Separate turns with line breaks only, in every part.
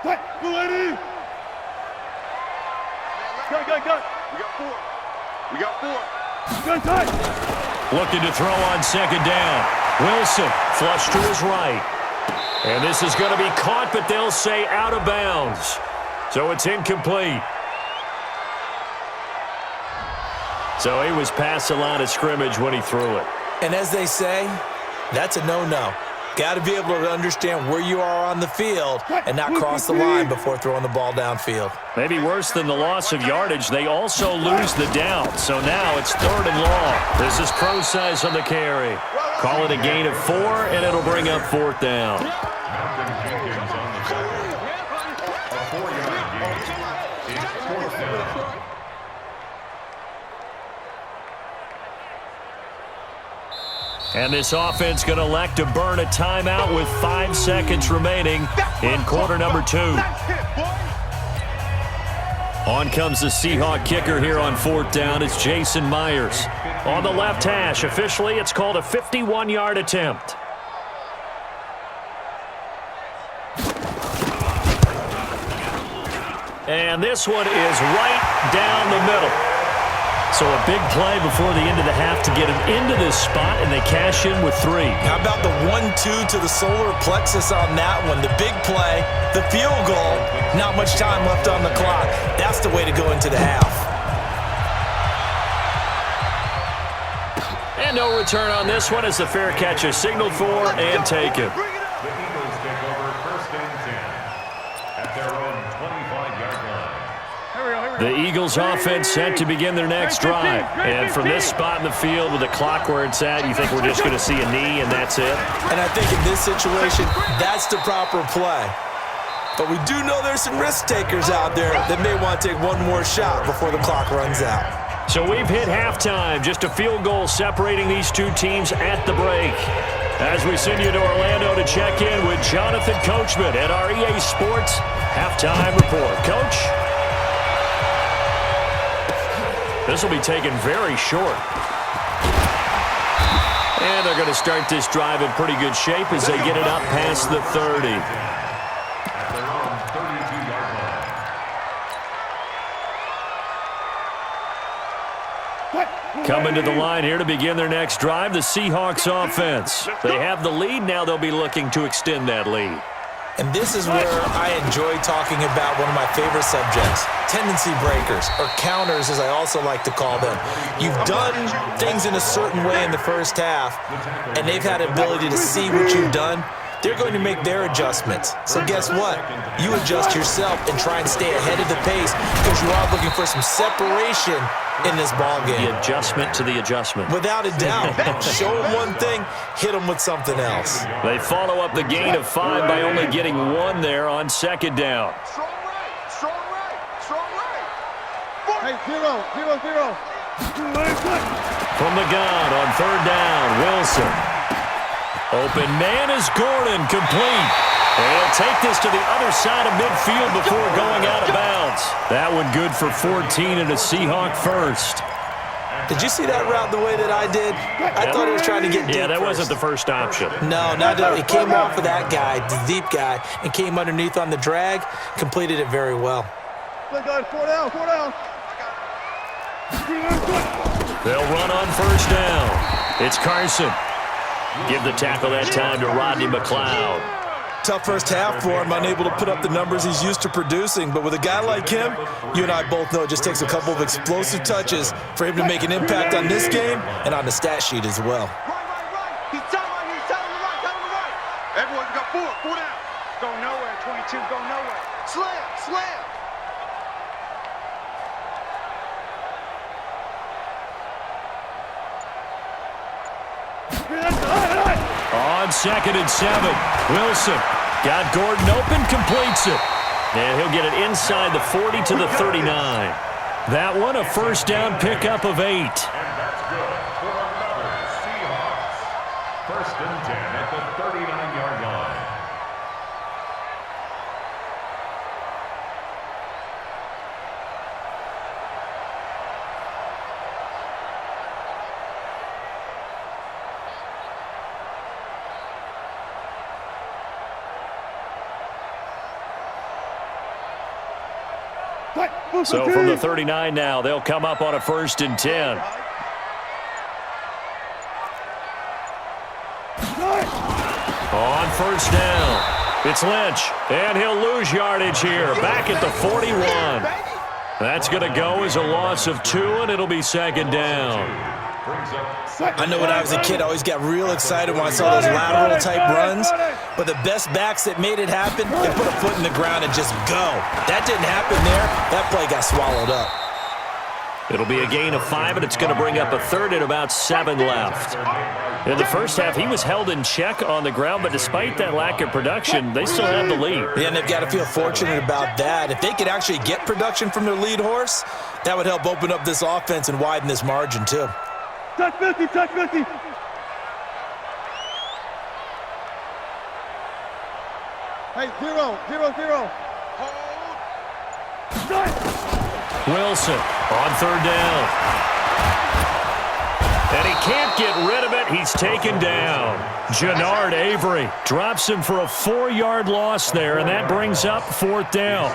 We got four.
Looking to throw on second down. Wilson, flush to his right. And this is going to be caught, but they'll say out of bounds. So it's incomplete. So he was past the line of scrimmage when he threw it.
And as they say, that's a no-no. Got to be able to understand where you are on the field and not cross the line before throwing the ball downfield.
Maybe worse than the loss of yardage, they also lose the down. So now it's 3rd and long. This is Pro-Size on the carry. Call it a gain of 4, and it'll bring up 4th down. And this offense going to elect to burn a timeout with 5 seconds remaining in quarter number 2. On comes the Seahawk kicker here on 4th down. It's Jason Myers. On the left hash, officially it's called a 51-yard attempt. And this one is right down the middle. So a big play before the end of the half to get him into this spot, and they cash in with 3.
How about the 1-2 to the solar plexus on that one? The big play, the field goal, not much time left on the clock. That's the way to go into the half.
And no return on this one as the fair catch is signaled for and taken. The Eagles offense set to begin their next drive. And from this spot in the field with the clock where it's at, you think we're just going to see a knee and that's it?
And I think in this situation, that's the proper play. But we do know there's some risk takers out there that may want to take one more shot before the clock runs out.
So we've hit halftime. Just a field goal separating these two teams at the break. As we send you to Orlando to check in with Jonathan Coachman at our EA Sports Halftime Report. Coach? This will be taken very short. And they're going to start this drive in pretty good shape as they get it up past the 30. Coming to the line here to begin their next drive, the Seahawks offense. They have the lead. Now they'll be looking to extend that lead.
And this is where I enjoy talking about one of my favorite subjects, tendency breakers, or counters as I also like to call them. You've done things in a certain way in the first half, and they've had the ability to see what you've done. They're going to make their adjustments. So guess what? You adjust yourself and try and stay ahead of the pace because you are looking for some separation in this ball game.
The adjustment to the adjustment.
Without a doubt. Show them one thing, hit them with something else.
They follow up the gain of 5 by only getting 1 there on second down.
Strong right, strong right, strong right.
Hey, 0.
From the gun on 3rd down, Wilson. Open man is Gordon, complete. And he'll take this to the other side of midfield before going out of bounds. That one good for 14 and a Seahawk first.
Did you see that route the way that I did? I thought he was trying to get deep.
Yeah, that
first.
wasn't the first option.
No, it came off of that guy, the deep guy, and came underneath on the drag, completed it very well.
4 down.
They'll run on 1st down. It's Carson. Give the tackle that time to Rodney McLeod.
Tough first half for him, unable to put up the numbers he's used to producing. But with a guy like him, you and I both know it just takes a couple of explosive touches for him to make an impact on this game and on the stat sheet as well.
Right. He's telling right. Everyone, we got 4 down.
Go nowhere, 22, go nowhere.
Slam.
On 2nd and 7, Wilson got Gordon open, completes it. And he'll get it inside the 40 to the 39. That one, a 1st down pickup of 8.
And that's good for another Seahawks. 1st and 10 at the 39-yard line.
So from the 39 now, they'll come up on a 1st and 10. On 1st down, it's Lynch, and he'll lose yardage here, back at the 41. That's going to go as a loss of 2, and it'll be 2nd down.
I know when I was a kid, I always got real excited when I saw those lateral-type runs, but the best backs that made it happen, they put a foot in the ground and just go. That didn't happen there. That play got swallowed up.
It'll be a gain of 5, and it's going to bring up a 3rd and about 7 left. In the first half, he was held in check on the ground, but despite that lack of production, they still have the lead.
Yeah, and they've got to feel fortunate about that. If they could actually get production from their lead horse, that would help open up this offense and widen this margin, too.
Touch 50, touch 50. Hey, 0, 0, 0.
Wilson on 3rd down. And he can't get rid of it. He's taken down. Jannard Avery drops him for a 4-yard loss there, and that brings up 4th down.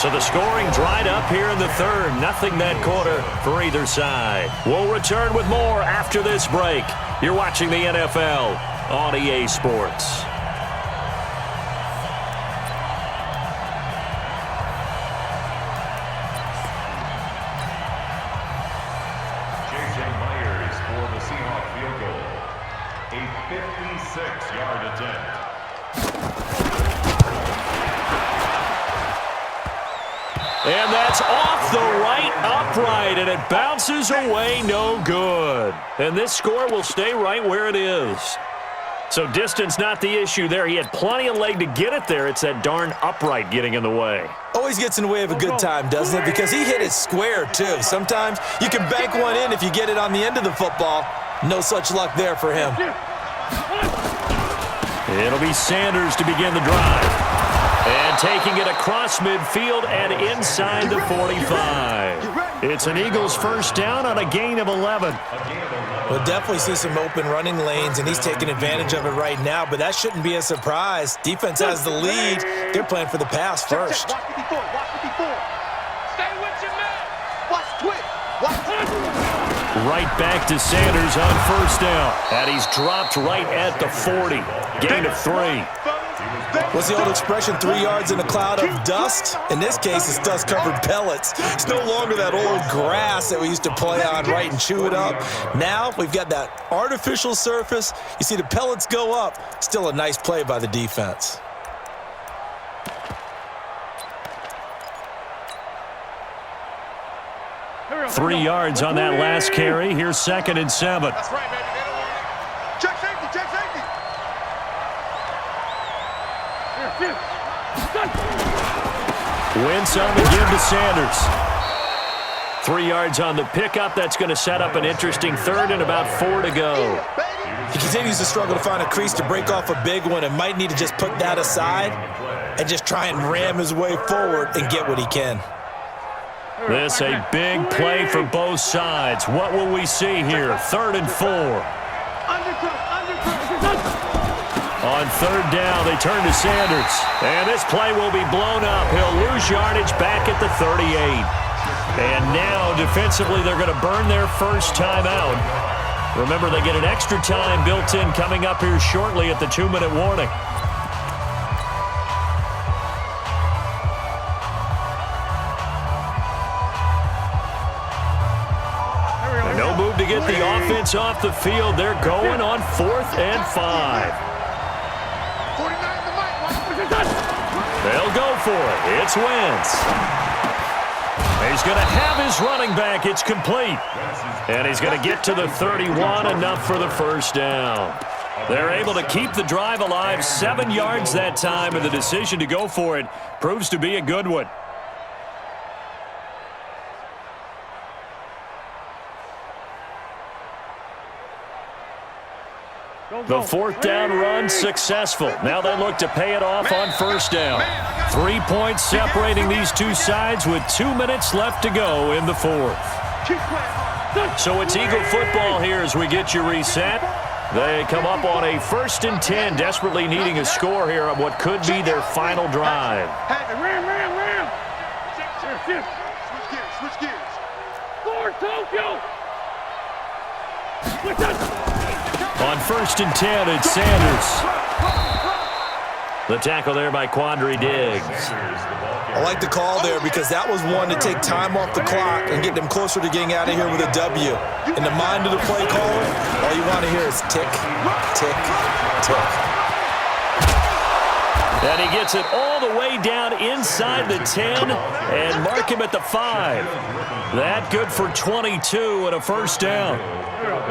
So the scoring dried up here in the 3rd. Nothing that quarter for either side. We'll return with more after this break. You're watching the NFL on EA Sports.
Jason Myers for the Seahawks field goal. A 56-yard attempt.
And that's off the right upright, and it bounces away no good. And this score will stay right where it is. So distance not the issue there. He had plenty of leg to get it there. It's that darn upright getting in the way.
Always gets in the way of a good time, doesn't it? Because he hit it square, too. Sometimes you can bank one in if you get it on the end of the football. No such luck there for him.
It'll be Sanders to begin the drive. And taking it across midfield and inside the 45. It's an Eagles 1st down on a gain of 11.
We'll definitely see some open running lanes, and he's taking advantage of it right now, but that shouldn't be a surprise. Defense has the lead. They're playing for the pass first.
Watch 54, watch 54. Stay with your man. Watch twitch. Watch.
Right back to Sanders on 1st down. And he's dropped right at the 40. Gain of 3.
What's the old expression, 3 yards in a cloud of dust? In this case, it's dust-covered pellets. It's no longer that old grass that we used to play on, right, and chew it up. Now we've got that artificial surface. You see the pellets go up. Still a nice play by the defense.
Three yards on that last carry. Here's 2nd and 7.
That's right, baby. They don't want it. Check safety, check safety.
Wentz on the give to Sanders. 3 yards on the pickup. That's going to set up an interesting 3rd and about 4 to go.
He continues to struggle to find a crease to break off a big one and might need to just put that aside and just try and ram his way forward and get what he can.
This a big play for both sides. What will we see here? 3rd and 4. On 3rd down, they turn to Sanders. And this play will be blown up. He'll lose yardage back at the 38. And now, defensively, they're going to burn their first time out. Remember, they get an extra time built in coming up here shortly at the 2-minute warning. No move to get the offense off the field. They're going on 4th and 5. They'll go for it. It's Wentz. He's going to have his running back. It's complete. And he's going to get to the 31, enough for the 1st down. They're able to keep the drive alive, 7 yards that time, and the decision to go for it proves to be a good one. The 4th down run successful. Now they look to pay it off on 1st down. 3 points separating these two sides with 2 minutes left to go in the 4th. So it's Eagle football here as we get you reset. They come up on a 1st and 10, desperately needing a score here on what could be their final drive.
Ram. Switch gears. Forward, Tokyo.
On 1st and 10, it's Sanders. The tackle there by Quandre Diggs.
I like the call there because that was one to take time off the clock and get them closer to getting out of here with a W. In the mind of the play caller, all you want to hear is tick, tick, tick.
And he gets it all the way down inside the 10 and mark him at the 5. That good for 22 and a 1st down.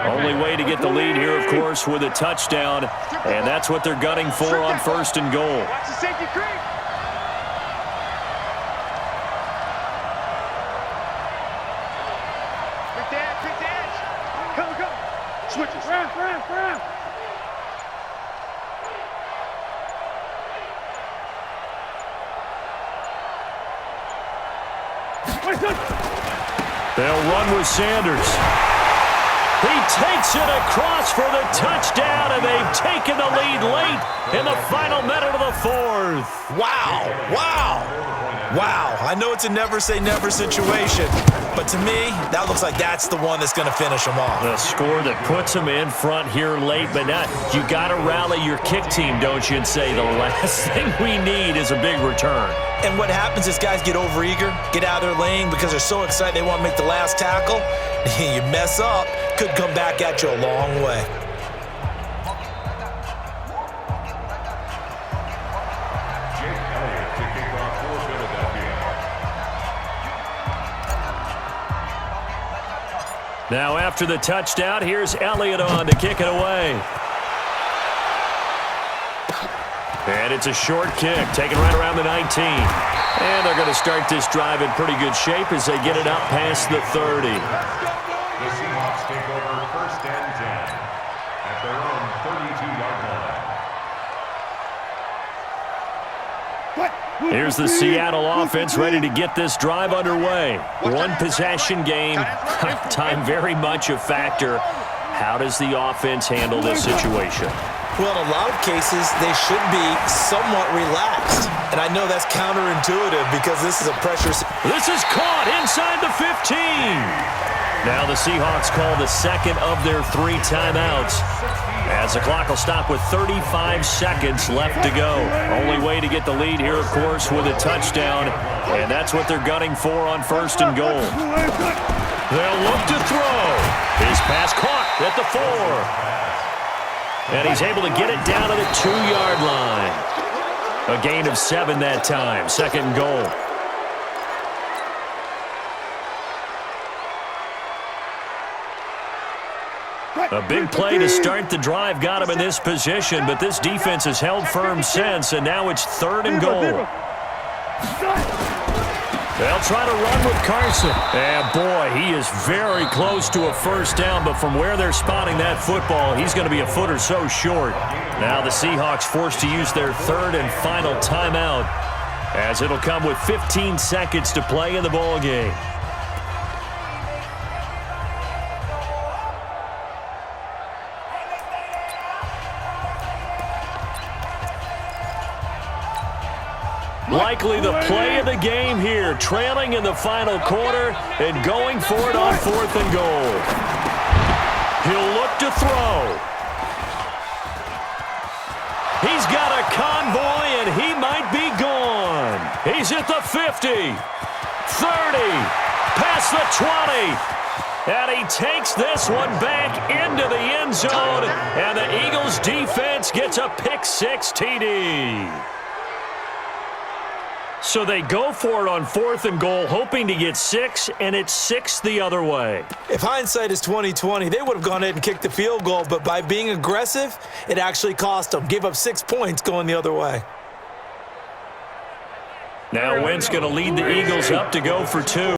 Only way to get the lead here, of course, with a touchdown, and that's what they're gunning for on 1st and goal.
Watch the safety creep. Quick dash. Go. Switches. Ram.
They'll run with Sanders. He takes it across for the touchdown, and they've taken the lead late in the final minute of the 4th.
Wow. I know it's a never-say-never situation, but to me, that looks like that's the one that's going to finish them off.
The score that puts them in front here late, but now you got to rally your kick team, don't you, and say the last thing we need is a big return.
And what happens is guys get overeager, get out of their lane because they're so excited they want to make the last tackle. You mess up, could come back at you a long way.
Now after the touchdown, here's Elliott on to kick it away. And it's a short kick, taken right around the 19. And they're going to start this drive in pretty good shape as they get it up past the 30.
The Seahawks take over 1st and 10 at their own 32-yard line.
Here's the Seattle offense ready to get this drive underway. One possession game, time very much a factor. How does the offense handle this situation?
Well, in a lot of cases, they should be somewhat relaxed. And I know that's counterintuitive because this is a pressure.
This is caught inside the 15. Now the Seahawks call the second of their 3 timeouts, as the clock will stop with 35 seconds left to go. Only way to get the lead here, of course, with a touchdown, and that's what they're gunning for on 1st and goal. They'll look to throw. His pass caught at the 4. And he's able to get it down to the 2-yard line. A gain of 7 that time, 2nd and goal. A big play to start the drive got him in this position, but this defense has held firm since, and now it's 3rd and goal. They'll try to run with Carson. And boy, he is very close to a 1st down, but from where they're spotting that football, he's going to be a foot or so short. Now the Seahawks forced to use their 3rd and final timeout, as it'll come with 15 seconds to play in the ballgame. Likely the play of the game here, trailing in the final quarter and going for it on 4th and goal. He'll look to throw. He's got a convoy, and he might be gone. He's at the 50, 30, past the 20. And he takes this one back into the end zone, and the Eagles defense gets a pick-6 TD. So they go for it on 4th and goal, hoping to get 6, and it's 6 the other way.
If hindsight is 20/20, they would have gone ahead and kicked the field goal, but by being aggressive, it actually cost them. Gave up 6 points going the other way.
Now Wentz going to lead the Eagles up to go for 2.